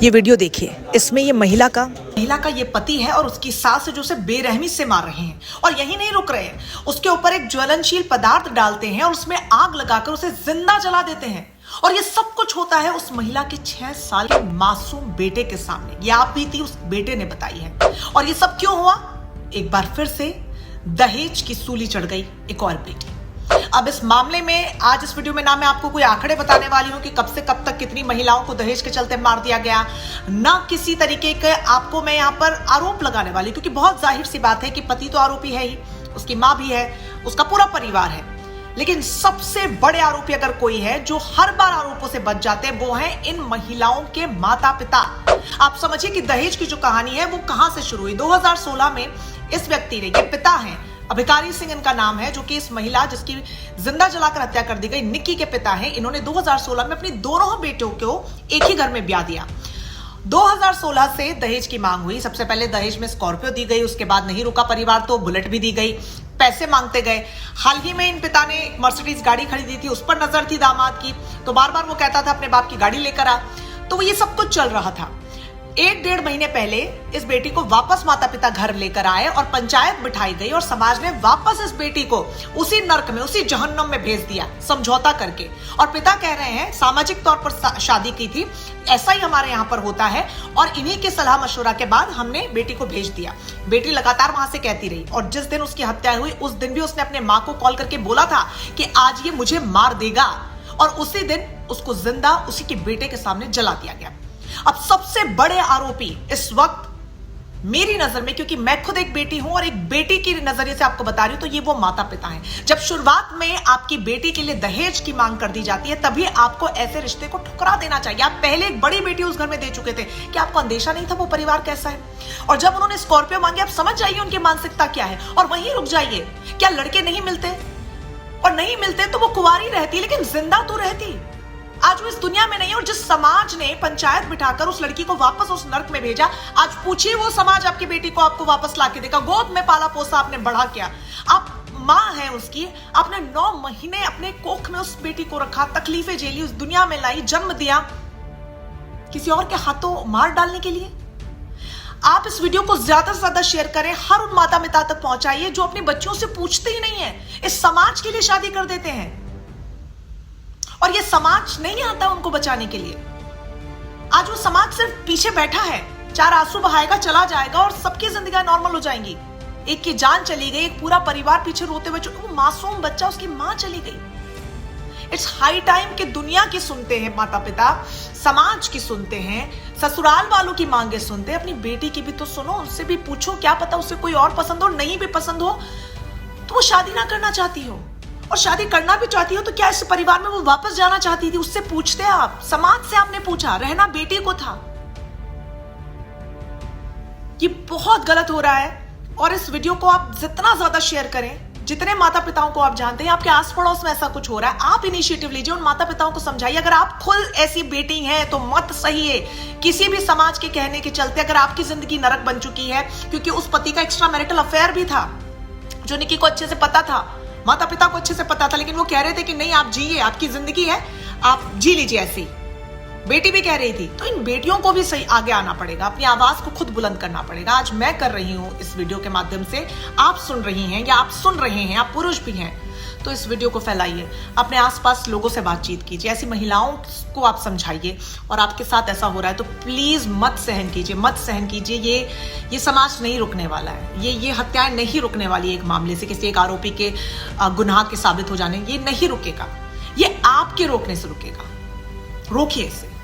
ये वीडियो देखिए। इसमें ये महिला का ये पति है और उसकी सास जो उसे बेरहमी से मार रहे हैं और यही नहीं रुक रहे हैं, उसके ऊपर एक ज्वलनशील पदार्थ डालते हैं और उसमें आग लगाकर उसे जिंदा जला देते हैं। और ये सब कुछ होता है उस महिला के 6 साल के मासूम बेटे के सामने। ये आप बीती उस बेटे ने बताई है। और ये सब क्यों हुआ? एक बार फिर से दहेज की सूली चढ़ गई एक और बेटी। अब इस मामले में आज इस वीडियो में ना मैं आपको कोई आंकड़े बताने वाली हूं कि कब से कब तक कितनी महिलाओं को दहेज के चलते मार दिया गया, ना किसी तरीके के आपको मैं यहां पर आरोप लगाने वाली, क्योंकि बहुत जाहिर सी बात है कि पति तो आरोपी है ही, उसकी मां भी है, उसका पूरा परिवार है। लेकिन सबसे बड़े आरोपी अगर कोई है जो हर बार आरोपों से बच जाते हैं, वो है इन महिलाओं के माता पिता। आप समझिए कि दहेज की जो कहानी है वो कहां से शुरू हुई। 2016 में इस व्यक्ति ने, ये पिता हैं, अभिकारी सिंह इनका नाम है, जो कि इस महिला जिसकी जिंदा जलाकर हत्या कर दी गई निक्की के पिता हैं। इन्होंने 2016 में अपनी दोनों बेटों को एक ही घर में ब्याह दिया। 2016 से दहेज की मांग हुई। सबसे पहले दहेज में स्कॉर्पियो दी गई, उसके बाद नहीं रुका परिवार तो बुलेट भी दी गई, पैसे मांगते गए। हाल ही में इन पिता ने मर्सिडीज गाड़ी खरीदी थी, उस पर नजर थी दामाद की, तो बार बार वो कहता था अपने बाप की गाड़ी लेकर आ। तो ये सब कुछ चल रहा था। 1-1.5 महीने पहले इस बेटी को वापस माता पिता घर लेकर आए और पंचायत बिठाई गई और समाज ने वापस इस बेटी को उसी नर्क में, उसी जहन्नम में भेज दिया समझौता करके। और पिता कह रहे हैं सामाजिक तौर पर शादी की थी, ऐसा ही हमारे यहाँ पर होता है, और इन्हीं के सलाह मशवरा के बाद हमने बेटी को भेज दिया। बेटी लगातार वहां से कहती रही और जिस दिन उसकी हत्या हुई उस दिन भी उसने अपने माँ को कॉल करके बोला था कि आज ये मुझे मार देगा, और उसी दिन उसको जिंदा उसी के बेटे के सामने जला दिया गया। अब सबसे बड़े आरोपी इस वक्त मेरी नजर में, क्योंकि मैं खुद एक बेटी हूं और एक बेटी की नजरिए से आपको बता रही हूं, तो ये वो माता पिता हैं। जब शुरुआत में आपकी बेटी के लिए दहेज की मांग कर दी जाती है, तभी आपको ऐसे रिश्ते को ठुकरा देना चाहिए। आप पहले एक बड़ी बेटी उस घर में दे चुके थे, कि आपको अंदेशा नहीं था वो परिवार कैसा है। और जब उन्होंने स्कॉर्पियो मांगी, आप समझ जाइए उनकी मानसिकता क्या है और वहीं रुक जाइए। क्या लड़के नहीं मिलते? और नहीं मिलते तो वो कुंवारी रहती, लेकिन जिंदा तो रहती। आज वो इस दुनिया में नहीं है। और जिस समाज ने पंचायत बिठाकर उस लड़की को वापस उस नर्क में भेजा, आज पूछिए वो समाज आपकी बेटी को आपको वापस लाके देगा? गोद में पाला पोसा आपने, बढ़ा क्या? आप मां है उसकी, आपने 9 महीने अपने कोख में उस बेटी को रखा, तकलीफें झेली, उस दुनिया में लाई, जन्म दिया किसी और के हाथों मार डालने के लिए। आप इस वीडियो को ज्यादा से ज्यादा शेयर करें, हर उन माता पिता तक पहुंचाइए जो अपनी बच्चियों से पूछते ही नहीं है, इस समाज के लिए शादी कर देते हैं और ये समाज नहीं आता उनको बचाने के लिए। आज वो समाज सिर्फ पीछे बैठा है, 4 आंसू बहाएगा, चला जाएगा और सबकी जिंदगी नॉर्मल हो जाएंगी। एक की जान चली गई, एक पूरा परिवार पीछे रोते हुए, वो मासूम बच्चा, उसकी मां चली गई। इट्स हाई टाइम कि दुनिया की सुनते हैं माता पिता, समाज की सुनते हैं, ससुराल वालों की मांगे सुनते हैं, अपनी बेटी की भी तो सुनो, उससे भी पूछो, क्या पता उसे कोई और पसंद हो। नहीं भी पसंद हो तो वो शादी ना करना चाहती हो, और शादी करना भी चाहती हो तो क्या इस परिवार में वो वापस जाना चाहती थी? उससे पूछते आप, समाज से आपने पूछा, रहना बेटी को था। ये बहुत गलत हो रहा है और इस वीडियो को आप जितना ज्यादा शेयर करें, जितने माता पिताओं को आप जानते हैं आपके आस पड़ोस में ऐसा कुछ हो रहा है, आप इनिशिएटिव लीजिए, उन माता पिताओं को समझाइए। अगर आप खुद ऐसी बेटी हैं तो मत सहिए किसी भी समाज के कहने के चलते। अगर आपकी जिंदगी नरक बन चुकी है, क्योंकि उस पति का एक्स्ट्रा मैरिटल अफेयर भी था जो निक्की को अच्छे से पता था, माता पिता को अच्छे से पता था, लेकिन वो कह रहे थे कि नहीं आप जिए, आपकी जिंदगी है, आप जी लीजिए ऐसी। बेटी भी कह रही थी। तो इन बेटियों को भी सही आगे आना पड़ेगा, अपनी आवाज को खुद बुलंद करना पड़ेगा। आज मैं कर रही हूं इस वीडियो के माध्यम से, आप सुन रही हैं या आप सुन रहे हैं, आप पुरुष भी हैं, तो इस वीडियो को फैलाइए, अपने आसपास लोगों से बातचीत कीजिए, ऐसी महिलाओं को आप समझाइए। और आपके साथ ऐसा हो रहा है तो प्लीज मत सहन कीजिए, मत सहन कीजिए। ये समाज नहीं रुकने वाला है, ये हत्याएं नहीं रुकने वाली। एक मामले से किसी एक आरोपी के गुनाह के साबित हो जाने, ये नहीं रुकेगा, ये आपके रोकने से रुकेगा। रोकिए इसे।